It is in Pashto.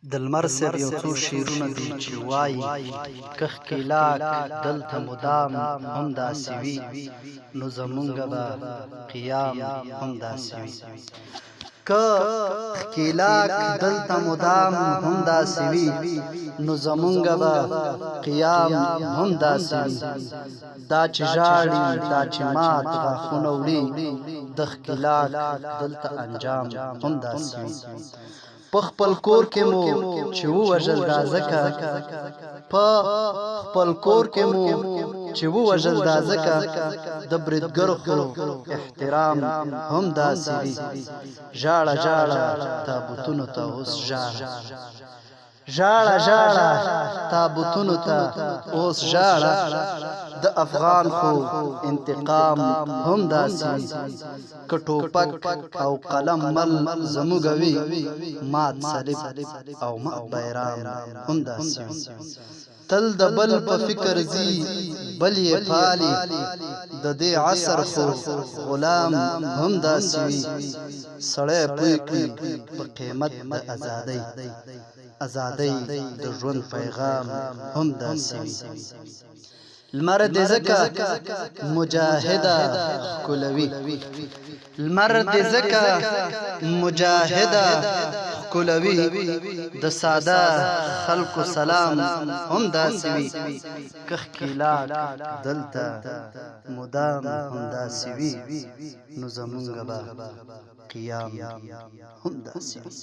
د لمر صاحب یو څو شعرونه دي چې وایي کښ کیلاک دلته مدام هم داسې وي نو زمونږه به قیام هم داسې وي. که ښکیلاک دلته مدام هم داسې وي نو زمونږه به قیام هم داسې وي. دا چې ژاړي دا چې مات غاښونه وړي د ښکیلاک دلته انجام هم داسې وي. په خپل کور کې مو چې ووژل دا ځکه په خپل کور کې مو چې ووژل دا ځکه د بریدګرو خو احترام هم داسې وي. ژاړه ژاړه تابوتونو ته اوس ژاړه ژاړه ژاړه تابوتونو ته اوس ژاړه د افغان خو انتقام هم داسې وي. که ټوپک او قلم مل زموږ وي مات صلیب او مات بیرام هم داسې وي. تل د بل په فکر ځي بل یې پالي د دې عصر خو غلام هم داسې وي. سړی پوه کړي په قیمت د ازادۍ ازادۍ د ژوند پیغام هم داسې وي. لمر دې ځکه مجاهده ښکلوي لمر دې ځکه مجاهده ښکلوي د ساده خلکو سلام هم داسې وي. که ښکیلاک دلته مدام هم داسې وي نو زمونږه به قیام هم داسې وي.